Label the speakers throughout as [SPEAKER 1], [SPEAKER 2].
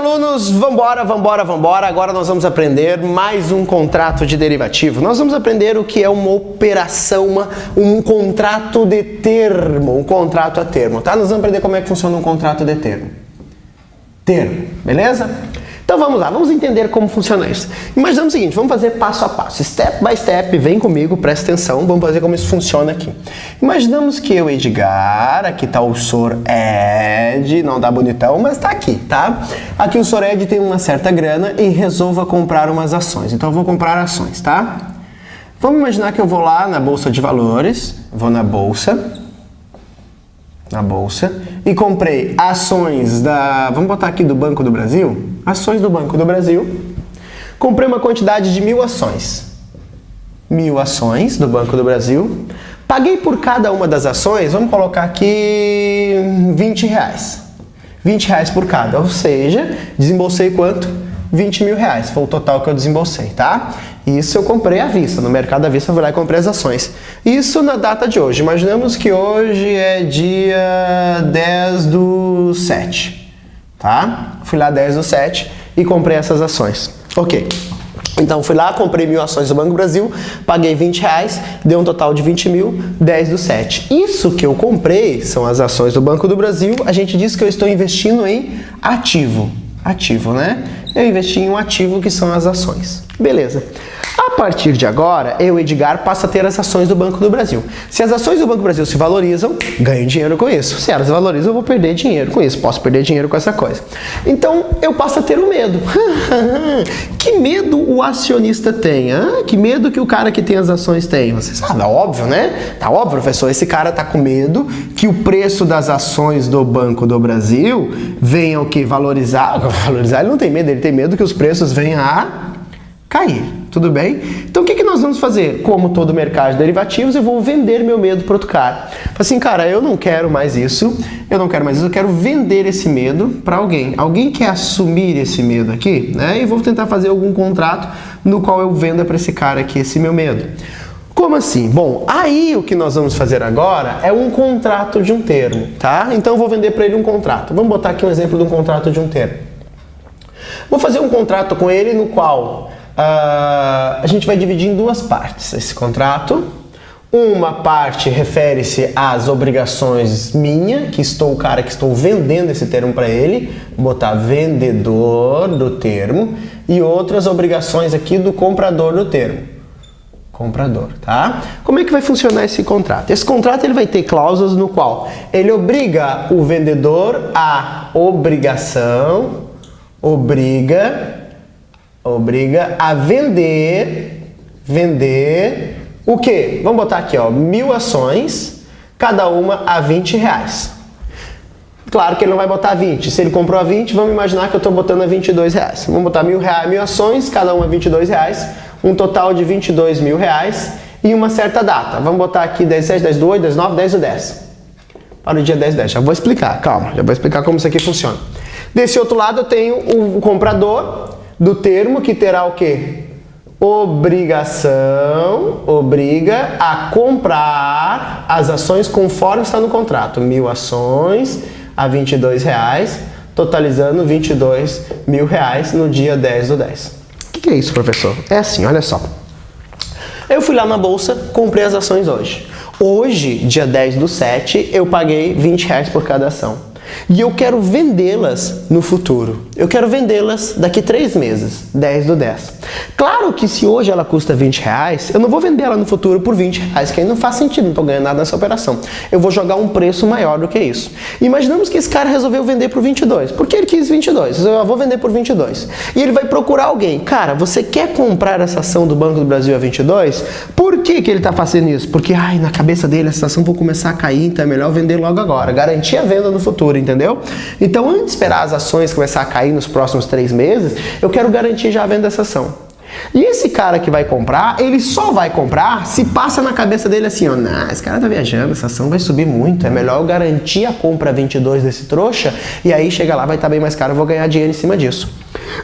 [SPEAKER 1] alunos, vambora. Agora nós vamos aprender mais um contrato de derivativo. Nós vamos aprender o que é uma operação, um contrato de termo, um contrato a termo, tá? Nós vamos aprender como é que funciona um contrato de termo. Beleza? Então vamos lá, vamos entender como funciona isso. Imaginamos o seguinte, vamos fazer passo a passo, step by step, vem comigo, presta atenção, vamos fazer como isso funciona aqui. Imaginamos que eu, Edgar, aqui está o Sr. Ed, não dá bonitão, mas está aqui, tá? Aqui o Sr. Ed tem uma certa grana e resolva comprar umas ações, então eu vou comprar ações, tá? Vamos imaginar que eu vou lá na Bolsa de Valores, vou na Bolsa, e comprei ações vamos botar aqui do Banco do Brasil, ações do Banco do Brasil, comprei uma quantidade de 1000 ações, 1000 ações do Banco do Brasil, paguei por cada uma das ações, vamos colocar aqui R$20, R$20 por cada, ou seja, desembolsei quanto? R$20.000, foi o total que eu desembolsei, tá? Isso eu comprei à vista, no mercado à vista eu fui lá e comprei as ações. Isso na data de hoje, imaginamos que hoje é dia 10/7, tá? Fui lá 10/7 e comprei essas ações. Ok, então fui lá, comprei 1000 ações do Banco do Brasil, paguei R$20, deu um total de 20.000, 10/7. Isso que eu comprei são as ações do Banco do Brasil, a gente diz que eu estou investindo em ativo, né? Eu investi em um ativo que são as ações. Beleza. A partir de agora, eu, Edgar, passo a ter as ações do Banco do Brasil. Se as ações do Banco do Brasil se valorizam, ganho dinheiro com isso. Se elas se valorizam, eu vou perder dinheiro com isso. Posso perder dinheiro com essa coisa. Então, eu passo a ter o medo. Que medo o acionista tem? Que medo que o cara que tem as ações tem? Você sabe, é óbvio, né? Tá óbvio, professor. Esse cara tá com medo que o preço das ações do Banco do Brasil venha o quê? Valorizar. Valorizar, ele não tem medo. Ele tem medo que os preços venham a cair, tudo bem? Então o que nós vamos fazer? Como todo mercado de derivativos, eu vou vender meu medo para outro cara. Assim, cara, eu não quero mais isso, eu quero vender esse medo para alguém. Alguém quer assumir esse medo aqui, né? E vou tentar fazer algum contrato no qual eu venda para esse cara aqui esse meu medo. Como assim? Bom, aí o que nós vamos fazer agora é um contrato de um termo, tá? Então eu vou vender para ele um contrato. Vamos botar aqui um exemplo de um contrato de um termo. Vou fazer um contrato com ele no qual a gente vai dividir em duas partes esse contrato. Uma parte refere-se às obrigações minha, que estou o cara que estou vendendo esse termo para ele, vou botar vendedor do termo, e outras obrigações aqui do comprador do termo. Comprador, tá? Como é que vai funcionar esse contrato? Esse contrato ele vai ter cláusulas no qual ele obriga o vendedor a obriga a vender o quê? Vamos botar aqui, ó, 1000 ações, cada uma a R$20. Claro que ele não vai botar 20. Se ele comprou a 20, vamos imaginar que eu estou botando a R$22. Vamos botar 1000 ações, cada uma a R$22, um total de R$22.000 e uma certa data. Vamos botar aqui 10/7, 10/8, 10/9, 10/10. Para o dia 10/10. Já vou explicar, calma, já vou explicar como isso aqui funciona. Desse outro lado eu tenho o comprador do termo que terá o quê? Obriga a comprar as ações conforme está no contrato. 1000 ações a R$22, totalizando R$22.000 no dia 10/10. O que é isso, professor? É assim, olha só. Eu fui lá na bolsa, comprei as ações hoje. Hoje, dia 10/7, eu paguei R$20 por cada ação. E eu quero vendê-las no futuro. Eu quero vendê-las daqui 3 meses, 10/10. Claro que se hoje ela custa R$20, eu não vou vender ela no futuro por R$20, que aí não faz sentido, não estou ganhando nada nessa operação. Eu vou jogar um preço maior do que isso. Imaginamos que esse cara resolveu vender por 22. Por que ele quis 22? Eu vou vender por 22. E ele vai procurar alguém. Cara, você quer comprar essa ação do Banco do Brasil a 22? Por que ele está fazendo isso? Porque, na cabeça dele, essa ação vai começar a cair, então é melhor vender logo agora. Garantir a venda no futuro, entendeu? Então, antes de esperar as ações começar a cair nos próximos 3 meses, eu quero garantir já a venda dessa ação. E esse cara que vai comprar, ele só vai comprar se passa na cabeça dele assim, ó, esse cara tá viajando, essa ação vai subir muito, é melhor eu garantir a compra 22 desse trouxa, e aí chega lá, vai estar bem mais caro, eu vou ganhar dinheiro em cima disso.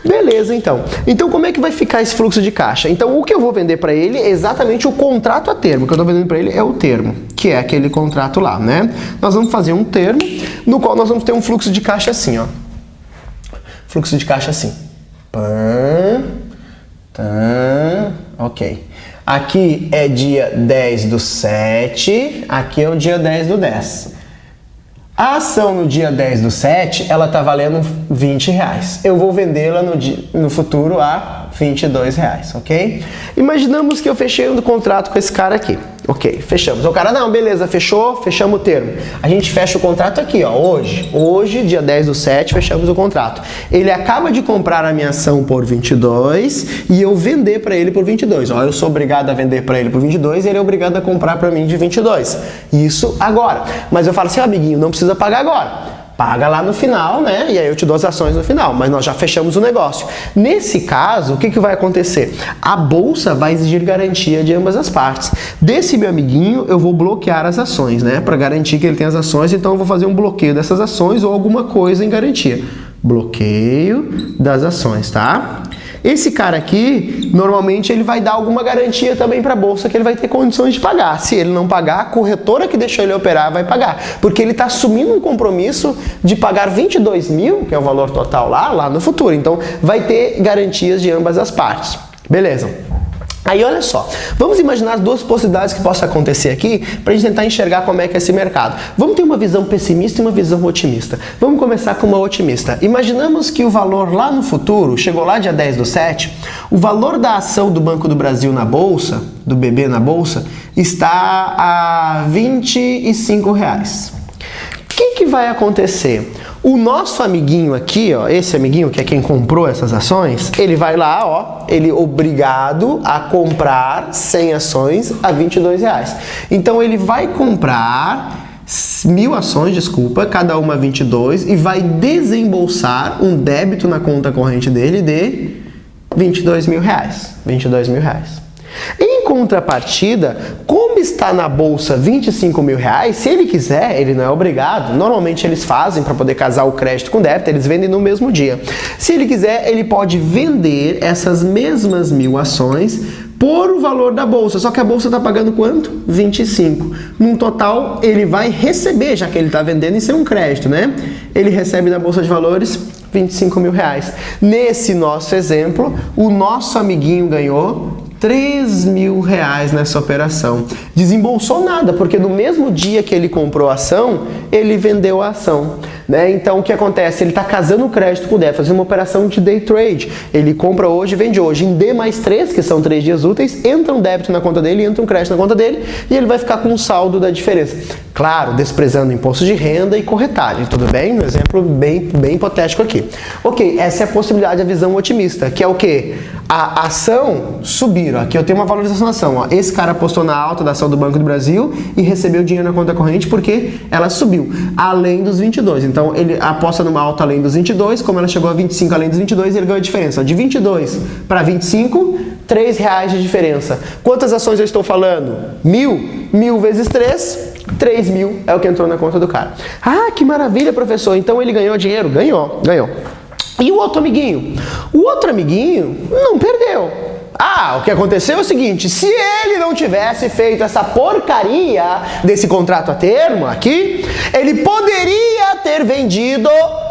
[SPEAKER 1] Beleza, então. Então como é que vai ficar esse fluxo de caixa? Então o que eu vou vender para ele é exatamente o contrato a termo. O que eu estou vendendo para ele é o termo, que é aquele contrato lá, né? Nós vamos fazer um termo no qual nós vamos ter um fluxo de caixa assim, ó. Fluxo de caixa assim. Ok. Aqui é dia 10/7, aqui é o dia 10/10. A ação no dia 10/7, ela tá valendo R$20. Eu vou vendê-la no futuro a R$22, ok? Imaginamos que eu fechei um contrato com esse cara aqui. Ok, fechamos. O cara, não, beleza, fechou, fechamos o termo. A gente fecha o contrato aqui, ó, hoje, dia 10/7, fechamos o contrato. Ele acaba de comprar a minha ação por 22 e eu vender para ele por 22. Ó, eu sou obrigado a vender para ele por 22 e ele é obrigado a comprar para mim de 22. Isso agora. Mas eu falo assim, amiguinho, não precisa pagar agora. Paga lá no final, né? E aí eu te dou as ações no final, mas nós já fechamos o negócio. Nesse caso, o que vai acontecer? A bolsa vai exigir garantia de ambas as partes. Desse meu amiguinho, eu vou bloquear as ações, né? Para garantir que ele tem as ações, então eu vou fazer um bloqueio dessas ações ou alguma coisa em garantia. Bloqueio das ações, tá? Esse cara aqui, normalmente ele vai dar alguma garantia também para a bolsa que ele vai ter condições de pagar. Se ele não pagar, a corretora que deixou ele operar vai pagar, porque ele está assumindo um compromisso de pagar 22 mil, que é o valor total lá no futuro. Então, vai ter garantias de ambas as partes. Beleza? Aí olha só, vamos imaginar as duas possibilidades que possam acontecer aqui para a gente tentar enxergar como é que é esse mercado. Vamos ter uma visão pessimista e uma visão otimista. Vamos começar com uma otimista. Imaginamos que o valor lá no futuro, chegou lá dia 10/7, o valor da ação do Banco do Brasil na Bolsa, do BB na Bolsa, está a R$25. O que vai acontecer? O nosso amiguinho aqui, ó, esse amiguinho que é quem comprou essas ações, ele vai lá, ó, ele é obrigado a comprar 100 ações a R$22. Então ele vai comprar 1.000 ações, desculpa, cada uma 22 e vai desembolsar um débito na conta corrente dele de R$22 mil. Em contrapartida, como está na bolsa R$25 mil, se ele quiser, ele não é obrigado, normalmente eles fazem para poder casar o crédito com débito, eles vendem no mesmo dia. Se ele quiser, ele pode vender essas mesmas 1.000 ações por o valor da bolsa, só que a bolsa está pagando quanto? 25. Num total, ele vai receber, já que ele está vendendo, isso é um crédito, né? Ele recebe da bolsa de valores R$25 mil. Nesse nosso exemplo, o nosso amiguinho ganhou R$3 mil nessa operação. Desembolsou nada, porque no mesmo dia que ele comprou a ação, ele vendeu a ação, né? Então o que acontece? Ele está casando o crédito com o débito, fazendo uma operação de day trade. Ele compra hoje e vende hoje. Em D+3, que são 3 dias úteis, entra um débito na conta dele, entra um crédito na conta dele e ele vai ficar com um saldo da diferença. Claro, desprezando imposto de renda e corretagem, tudo bem? Um exemplo bem hipotético aqui. Ok, essa é a possibilidade, a visão otimista, que é o quê? A ação subiram. Aqui eu tenho uma valorização da ação. Ó. Esse cara apostou na alta da ação do Banco do Brasil e recebeu dinheiro na conta corrente porque ela subiu, além dos 22. Então ele aposta numa alta além dos 22, como ela chegou a 25 além dos 22, ele ganhou a diferença. De 22 para 25, R$3 de diferença. Quantas ações eu estou falando? 1.000? 1.000 vezes 3, 3 mil é o que entrou na conta do cara. Ah, que maravilha, professor. Então ele ganhou dinheiro? Ganhou. E o outro amiguinho? O outro amiguinho não perdeu. Ah, o que aconteceu é o seguinte, se ele não tivesse feito essa porcaria desse contrato a termo aqui, ele poderia ter vendido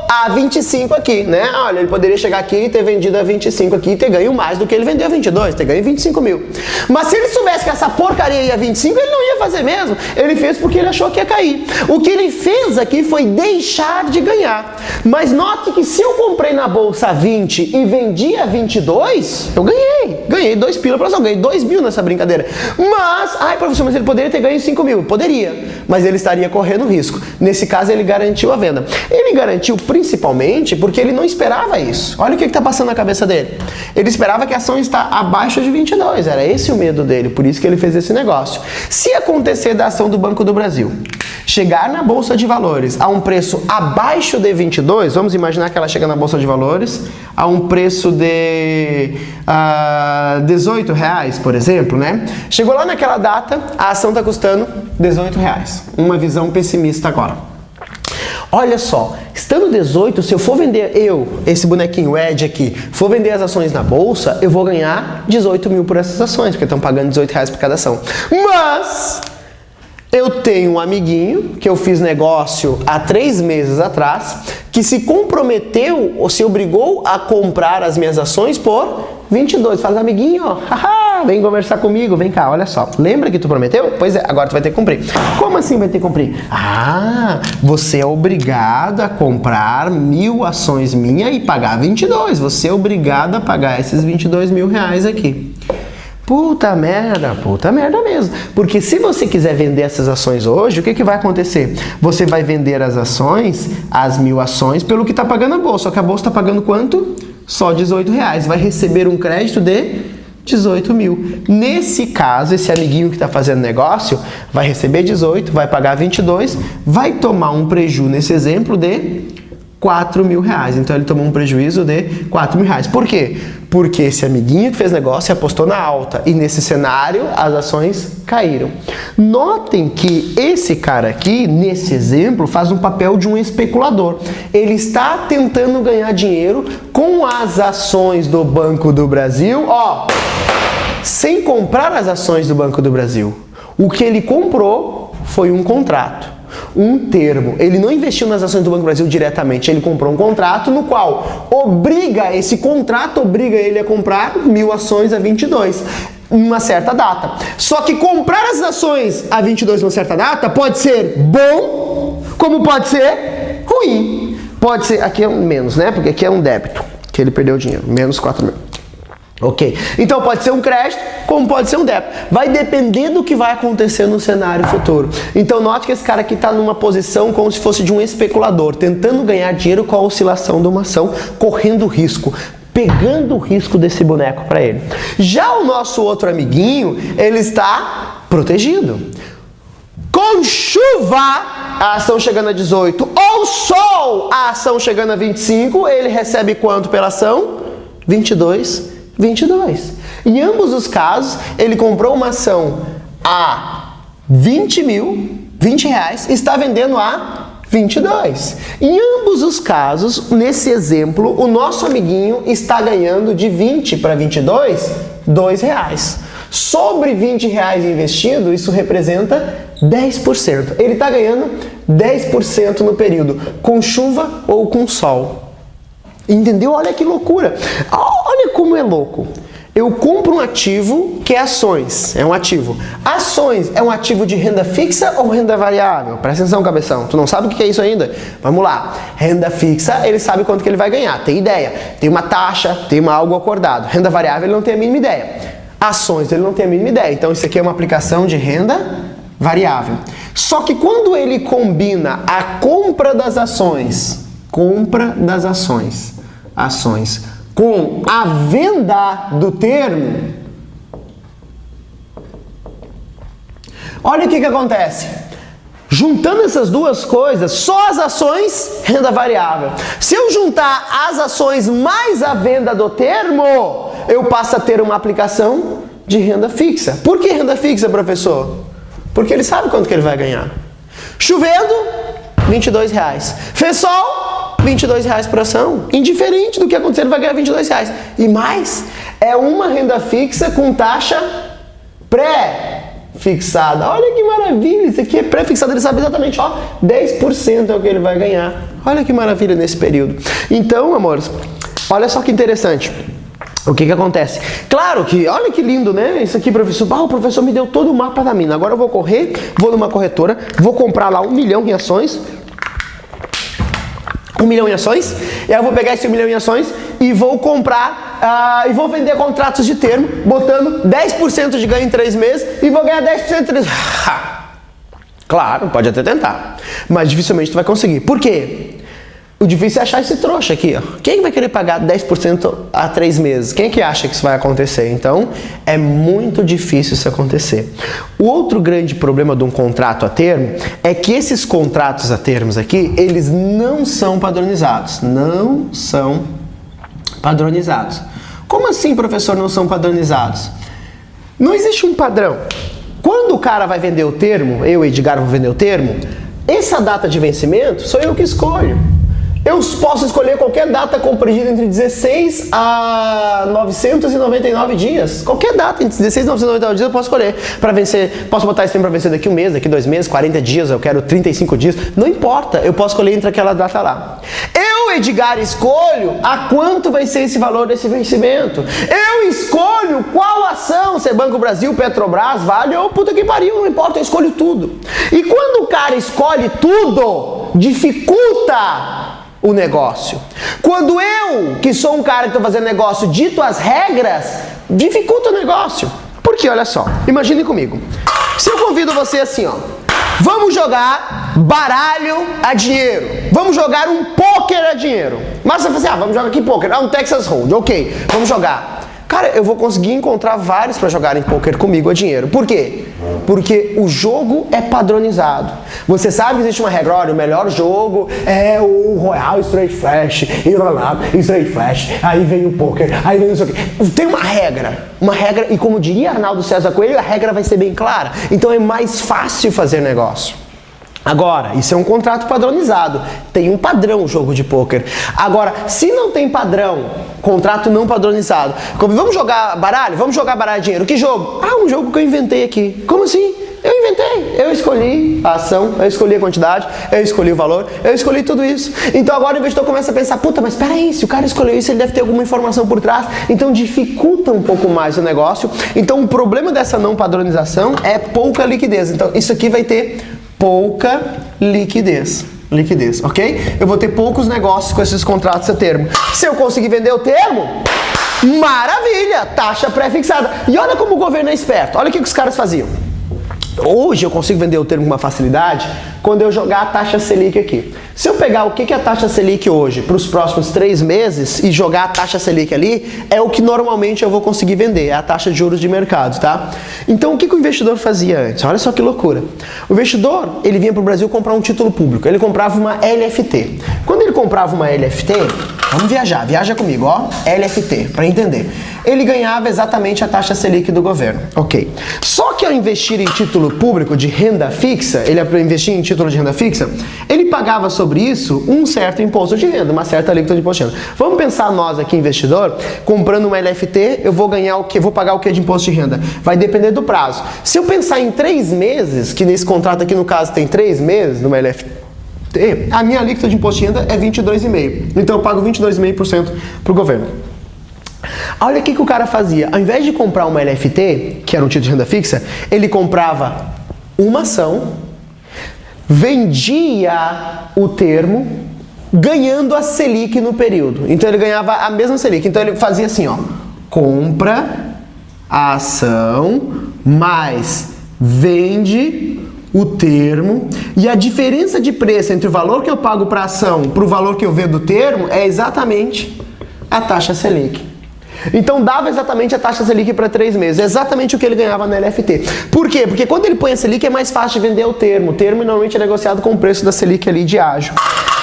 [SPEAKER 1] a 25 aqui, né? Olha, ele poderia chegar aqui e ter vendido a 25 aqui e ter ganho mais do que ele vendeu a 22, ter ganho 25 mil. Mas se ele soubesse que essa porcaria ia a 25, ele não ia fazer mesmo. Ele fez porque ele achou que ia cair. O que ele fez aqui foi deixar de ganhar. Mas note que se eu comprei na bolsa a 20 e vendi a 22, eu ganhei. Ganhei 2 pila para ação, ganhei 2 mil nessa brincadeira. Mas, ai professor, mas ele poderia ter ganho 5 mil. Poderia, mas ele estaria correndo risco. Nesse caso, ele garantiu a venda. Ele garantiu principalmente porque ele não esperava isso. Olha o que está passando na cabeça dele. Ele esperava que a ação está abaixo de 22. Era esse o medo dele, por isso que ele fez esse negócio. Se acontecer da ação do Banco do Brasil chegar na Bolsa de Valores a um preço abaixo de 22, vamos imaginar que ela chega na Bolsa de Valores a um preço de R$18, por exemplo, né? Chegou lá naquela data, a ação está custando R$18. Uma visão pessimista agora. Olha só, estando 18, se eu for vender, esse bonequinho, o Ed aqui, for vender as ações na bolsa, eu vou ganhar 18 mil por essas ações, porque estão pagando R$18 por cada ação. Mas Eu tenho um amiguinho que eu fiz negócio há 3 meses atrás, que se comprometeu ou se obrigou a comprar as minhas ações por 22. Fala, amiguinho, ó, haha, vem conversar comigo, vem cá, olha só. Lembra que tu prometeu? Pois é, agora tu vai ter que cumprir. Como assim vai ter que cumprir? Ah, você é obrigado a comprar 1.000 ações minhas e pagar 22. Você é obrigado a pagar esses 22 mil reais aqui. Puta merda mesmo. Porque se você quiser vender essas ações hoje, o que vai acontecer? Você vai vender as ações, as 1.000 ações, pelo que está pagando a bolsa. Só que a bolsa está pagando quanto? Só 18 reais. Vai receber um crédito de 18 mil. Nesse caso, esse amiguinho que está fazendo negócio vai receber 18, vai pagar 22, vai tomar um prejuízo nesse exemplo de 4 mil reais. Então ele tomou um prejuízo de 4 mil reais. Por quê? Porque esse amiguinho que fez negócio apostou na alta e nesse cenário as ações caíram. Notem que esse cara aqui, nesse exemplo, faz um papel de um especulador. Ele está tentando ganhar dinheiro com as ações do Banco do Brasil, ó, sem comprar as ações do Banco do Brasil. O que ele comprou foi um contrato. Um termo. Ele não investiu nas ações do Banco do Brasil diretamente, ele comprou um contrato no qual esse contrato obriga ele a comprar 1.000 ações a 22 em uma certa data. Só que comprar as ações a 22 em uma certa data pode ser bom, como pode ser ruim. Pode ser, aqui é um menos, né? Porque aqui é um débito, que ele perdeu dinheiro, menos 4 mil. Ok, então pode ser um crédito, como pode ser um débito. Vai depender do que vai acontecer no cenário futuro. Então note que esse cara aqui está numa posição como se fosse de um especulador, tentando ganhar dinheiro com a oscilação de uma ação, correndo risco, pegando o risco desse boneco para ele. Já o nosso outro amiguinho, ele está protegido. Com chuva, a ação chegando a 18, ou sol, a ação chegando a 25, ele recebe quanto pela ação? 22. Em ambos os casos, ele comprou uma ação a 20 reais e está vendendo a 22. Em ambos os casos, nesse exemplo, o nosso amiguinho está ganhando de 20 para 22, R$2. Sobre 20 reais investido, isso representa 10%. Ele está ganhando 10% no período, com chuva ou com sol. Entendeu? Olha que loucura. Olha como é louco. Eu compro um ativo que é ações. É um ativo. Ações é um ativo de renda fixa ou renda variável? Presta atenção, cabeção. Tu não sabe o que é isso ainda? Vamos lá. Renda fixa, ele sabe quanto que ele vai ganhar. Tem ideia. Tem uma taxa, tem algo acordado. Renda variável, ele não tem a mínima ideia. Ações, ele não tem a mínima ideia. Então, isso aqui é uma aplicação de renda variável. Só que quando ele combina a compra das ações com a venda do termo, olha o que acontece. Juntando essas duas coisas, só as ações, renda variável. Se eu juntar as ações mais a venda do termo, eu passo a ter uma aplicação de renda fixa. Por que renda fixa, professor? Porque ele sabe quanto que ele vai ganhar. Chovendo, R$22. Fez sol, R$22 por ação. Indiferente do que acontecer, ele vai ganhar R$22. E mais, é uma renda fixa com taxa pré-fixada. Olha que maravilha, isso aqui é pré-fixado, ele sabe exatamente, ó, 10% é o que ele vai ganhar. Olha que maravilha nesse período. Então, amores, olha só que interessante. O que acontece? Claro que, olha que lindo, né? Isso aqui, professor. O professor me deu todo o mapa da mina. Agora eu vou correr, vou numa corretora, vou comprar lá 1 milhão em ações. 1 milhão em ações. E aí eu vou pegar esse 1 milhão em ações e vou comprar, e vou vender contratos de termo, botando 10% de ganho em 3 meses e vou ganhar 10% em 3 meses. Claro, pode até tentar. Mas dificilmente tu vai conseguir. Por quê? O difícil é achar esse trouxa aqui, ó. Quem vai querer pagar 10% a 3 meses? Quem é que acha que isso vai acontecer? Então, é muito difícil isso acontecer. O outro grande problema de um contrato a termo é que esses contratos a termos aqui, eles não são padronizados. Não são padronizados. Como assim, professor, não são padronizados? Não existe um padrão. Quando o cara vai vender o termo, eu, Edgar, vou vender o termo, essa data de vencimento sou eu que escolho. Eu posso escolher qualquer data compreendida entre 16 a 999 dias. Qualquer data entre 16 e 999 dias eu posso escolher para vencer. Posso botar esse tempo para vencer daqui 1 mês, daqui 2 meses, 40 dias, eu quero 35 dias. Não importa, eu posso escolher entre aquela data lá. Eu, Edgar, escolho a quanto vai ser esse valor desse vencimento. Eu escolho qual ação, se é Banco Brasil, Petrobras, Vale ou puta que pariu, não importa, eu escolho tudo. E quando o cara escolhe tudo, dificulta o negócio. Quando eu, que sou um cara que estou fazendo negócio, dito as regras, dificulta o negócio. Porque, olha só, imagine comigo. Se eu convido você assim, ó, vamos jogar baralho a dinheiro. Vamos jogar um pôquer a dinheiro. Mas você vai fazer, vamos jogar aqui pôquer. Um Texas Hold, ok, vamos jogar. Cara, eu vou conseguir encontrar vários para jogarem pôquer comigo a dinheiro. Por quê? Porque o jogo é padronizado. Você sabe que existe uma regra, olha, o melhor jogo é o Royal Straight Flash, e lá, Straight Flash, aí vem o pôquer, aí vem não sei o quê. Tem uma regra, e como diria Arnaldo César Coelho, a regra vai ser bem clara. Então é mais fácil fazer negócio. Agora, isso é um contrato padronizado, tem um padrão o jogo de pôquer. Agora, se não tem padrão, contrato não padronizado, vamos jogar baralho? Vamos jogar baralho de dinheiro. Que jogo? Um jogo que eu inventei aqui. Como assim? Eu inventei, eu escolhi a ação, eu escolhi a quantidade, eu escolhi o valor, eu escolhi tudo isso. Então agora o investidor começa a pensar, puta, mas peraí, se o cara escolheu isso, ele deve ter alguma informação por trás, então dificulta um pouco mais o negócio. Então o problema dessa não padronização é pouca liquidez. Então isso aqui vai ter pouca liquidez, ok? Eu vou ter poucos negócios com esses contratos a termo. Se eu conseguir vender o termo, maravilha, taxa pré-fixada. E olha como o governo é esperto, olha o que os caras faziam. Hoje eu consigo vender o termo com uma facilidade quando eu jogar a taxa Selic aqui. Se eu pegar o que é a taxa Selic hoje para os próximos 3 meses e jogar a taxa Selic ali, é o que normalmente eu vou conseguir vender, é a taxa de juros de mercado, tá? Então o que o investidor fazia antes? Olha só que loucura. O investidor, ele vinha para o Brasil comprar um título público, ele comprava uma LFT. Quando ele comprava uma LFT, vamos viaja comigo, ó, LFT, para entender. Ele ganhava exatamente a taxa Selic do governo, ok. Só que ao investir em título público de renda fixa, ele investir em título de renda fixa, ele pagava sobre isso um certo imposto de renda, uma certa alíquota de imposto de renda. Vamos pensar nós aqui, investidor, comprando uma LFT, eu vou ganhar o quê? Vou pagar o quê de imposto de renda? Vai depender do prazo. Se eu pensar em 3 meses, que nesse contrato aqui no caso tem 3 meses numa LFT, a minha alíquota de imposto de renda é 22,5%. Então eu pago 22,5% para o governo. Olha o que o cara fazia. Ao invés de comprar uma LFT, que era um título de renda fixa, ele comprava uma ação, vendia o termo, ganhando a Selic no período. Então ele ganhava a mesma Selic. Então ele fazia assim, ó, compra a ação, mais vende o termo, e a diferença de preço entre o valor que eu pago para a ação para o valor que eu vendo o termo é exatamente a taxa Selic. Então dava exatamente a taxa Selic para 3 meses, exatamente o que ele ganhava na LFT. Por quê? Porque quando ele põe a Selic é mais fácil de vender o termo. O termo normalmente é negociado com o preço da Selic ali de ágio.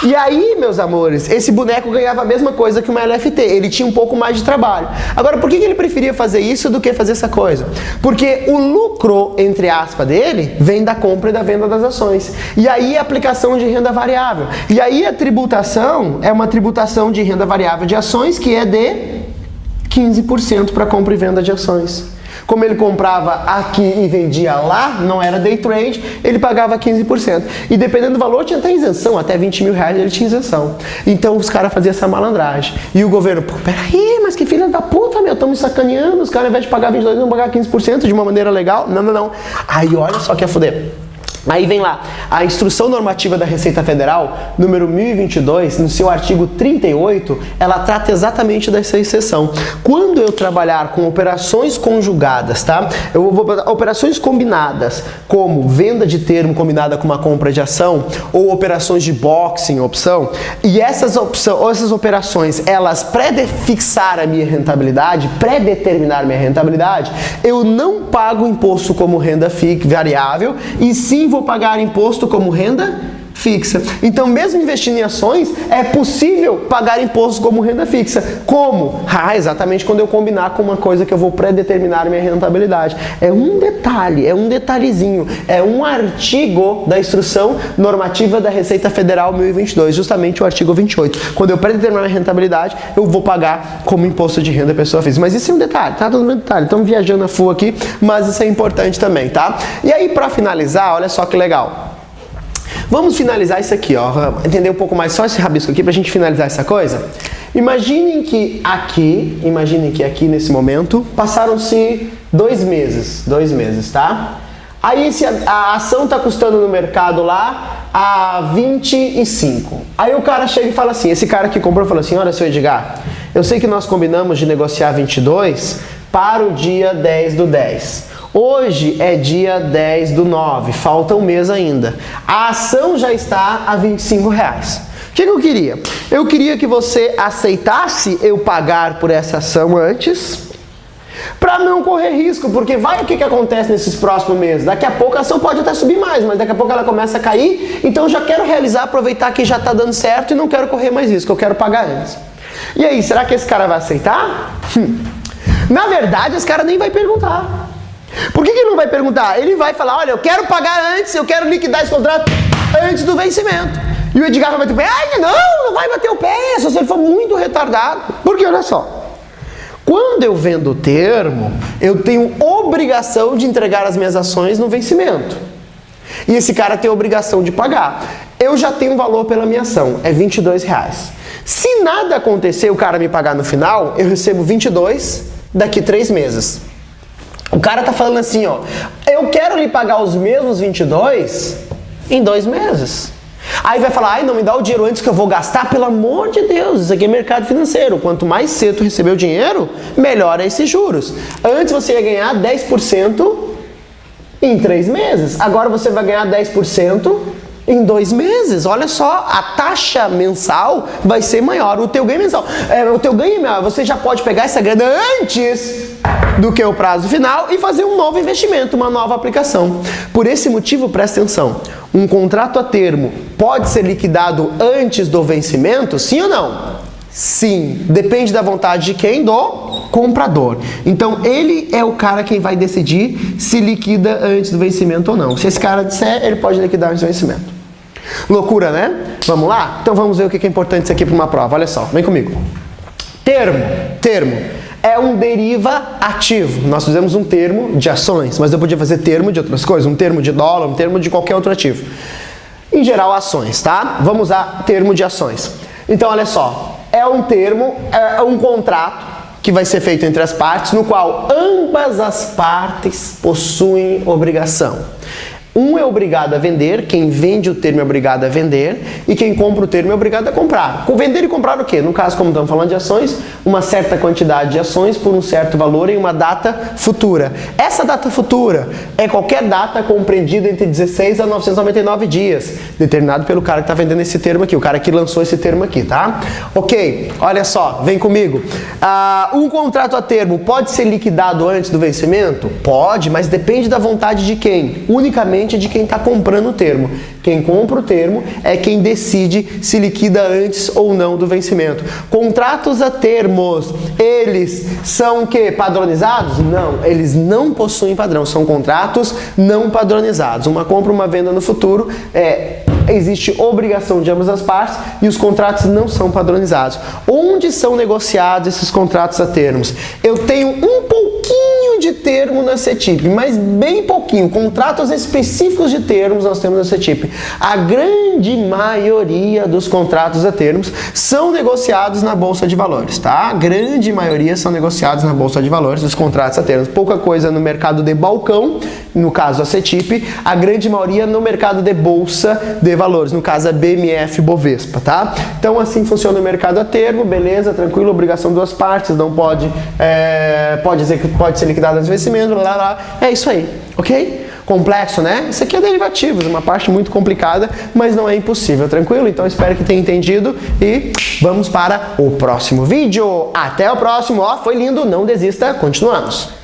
[SPEAKER 1] E aí, meus amores, esse boneco ganhava a mesma coisa que uma LFT, ele tinha um pouco mais de trabalho. Agora, por que ele preferia fazer isso do que fazer essa coisa? Porque o lucro, entre aspas, dele, vem da compra e da venda das ações. E aí a aplicação de renda variável. E aí a tributação é uma tributação de renda variável de ações que é de 15% para compra e venda de ações. Como ele comprava aqui e vendia lá, não era day trade, ele pagava 15%. E dependendo do valor, tinha até isenção, até 20 mil reais ele tinha isenção. Então os caras faziam essa malandragem. E o governo, pô, peraí, mas que filha da puta, meu, estamos sacaneando, os caras ao invés de pagar 22, vão pagar 15% de uma maneira legal. Não. Aí olha só que é foder. Aí vem lá, a Instrução Normativa da Receita Federal, número 1022, no seu artigo 38, ela trata exatamente dessa exceção. Quando eu trabalhar com operações conjugadas, tá? Eu vou operações combinadas, como venda de termo combinada com uma compra de ação, ou operações de boxing, opção, e essas operações, elas pré-fixar a minha rentabilidade, pré-determinar minha rentabilidade, eu não pago imposto como renda variável, e sim vou pagar imposto como renda fixa. Então, mesmo investindo em ações, é possível pagar imposto como renda fixa. Como? Exatamente quando eu combinar com uma coisa que eu vou predeterminar minha rentabilidade. É um detalhe, é um detalhezinho, é um artigo da Instrução Normativa da Receita Federal 1022, justamente o artigo 28. Quando eu predeterminar minha rentabilidade, eu vou pagar como imposto de renda pessoa física. Mas isso é um detalhe, tá? Tudo bem detalhe. Estamos viajando a full aqui, mas isso é importante também, tá? E aí, para finalizar, olha só que legal. Vamos finalizar isso aqui, ó. Entender um pouco mais só esse rabisco aqui pra gente finalizar essa coisa. Imaginem que aqui nesse momento passaram-se 2 meses, tá? Aí a ação tá custando no mercado lá a 25. Aí o cara chega e fala assim, esse cara que comprou falou assim, olha, seu Edgar, eu sei que nós combinamos de negociar 22 para o dia 10 do 10. Hoje é dia 10 do 9, falta um mês ainda. A ação já está a R$25. O que eu queria? Eu queria que você aceitasse eu pagar por essa ação antes, para não correr risco, porque vai o que acontece nesses próximos meses. Daqui a pouco a ação pode até subir mais, mas daqui a pouco ela começa a cair, então eu já quero realizar, aproveitar que já está dando certo e não quero correr mais risco, eu quero pagar antes. E aí, será que esse cara vai aceitar? Na verdade, esse cara nem vai perguntar. Por que ele não vai perguntar? Ele vai falar, olha, eu quero pagar antes, eu quero liquidar esse contrato antes do vencimento. E o Edgar vai bater o pé, não vai bater o pé, se você for muito retardado. Porque olha só, quando eu vendo o termo, eu tenho obrigação de entregar as minhas ações no vencimento. E esse cara tem a obrigação de pagar. Eu já tenho um valor pela minha ação, é R$22. Se nada acontecer, o cara me pagar no final, eu recebo 22 daqui 3 meses. O cara tá falando assim, ó, eu quero lhe pagar os mesmos 22 em 2 meses. Aí vai falar, não me dá o dinheiro antes que eu vou gastar, pelo amor de Deus, isso aqui é mercado financeiro. Quanto mais cedo tu receber o dinheiro, melhor é esses juros. Antes você ia ganhar 10% em 3 meses, agora você vai ganhar 10% em 2 meses. Olha só, a taxa mensal vai ser maior, o teu ganho mensal. O teu ganho é maior, você já pode pegar essa grana antes do que o prazo final e fazer um novo investimento, uma nova aplicação. Por esse motivo, presta atenção, um contrato a termo pode ser liquidado antes do vencimento, sim ou não? Sim, depende da vontade de quem? Do comprador. Então, ele é o cara quem vai decidir se liquida antes do vencimento ou não. Se esse cara disser, ele pode liquidar antes do vencimento. Loucura, né? Vamos lá? Então, vamos ver o que é importante isso aqui para uma prova. Olha só, vem comigo. Termo. É um derivativo. Nós fizemos um termo de ações, mas eu podia fazer termo de outras coisas, um termo de dólar, um termo de qualquer outro ativo. Em geral, ações, tá? Vamos usar termo de ações. Então, olha só, é um termo, é um contrato que vai ser feito entre as partes, no qual ambas as partes possuem obrigação. Um é obrigado a vender, quem vende o termo é obrigado a vender, e quem compra o termo é obrigado a comprar. Vender e comprar o quê? No caso, como estamos falando de ações, uma certa quantidade de ações por um certo valor em uma data futura. Essa data futura é qualquer data compreendida entre 16 a 999 dias, determinado pelo cara que está vendendo esse termo aqui, o cara que lançou esse termo aqui, tá? Ok, olha só, vem comigo. Um contrato a termo pode ser liquidado antes do vencimento? Pode, mas depende da vontade de quem? Unicamente de quem está comprando o termo. Quem compra o termo é quem decide se liquida antes ou não do vencimento. Contratos a termos, eles são o quê? Padronizados? Não, eles não possuem padrão, são contratos não padronizados. Uma compra, uma venda no futuro, existe obrigação de ambas as partes e os contratos não são padronizados. Onde são negociados esses contratos a termos? Eu tenho um pouquinho de termo na CETIP, mas bem pouquinho. Contratos específicos de termos nós temos na CETIP. A grande maioria dos contratos a termos são negociados na Bolsa de Valores, tá? A grande maioria são negociados na Bolsa de Valores, os contratos a termos. Pouca coisa no mercado de balcão, no caso a CETIP, a grande maioria no mercado de Bolsa de Valores, no caso a BMF Bovespa, tá? Então assim funciona o mercado a termo, beleza, tranquilo, obrigação de duas partes, não pode, pode dizer que pode ser liquidado antes do vencimento, é isso aí, ok? Complexo, né? Isso aqui é derivativos, uma parte muito complicada, mas não é impossível, tranquilo? Então espero que tenha entendido e vamos para o próximo vídeo. Até o próximo, ó, foi lindo, não desista, continuamos.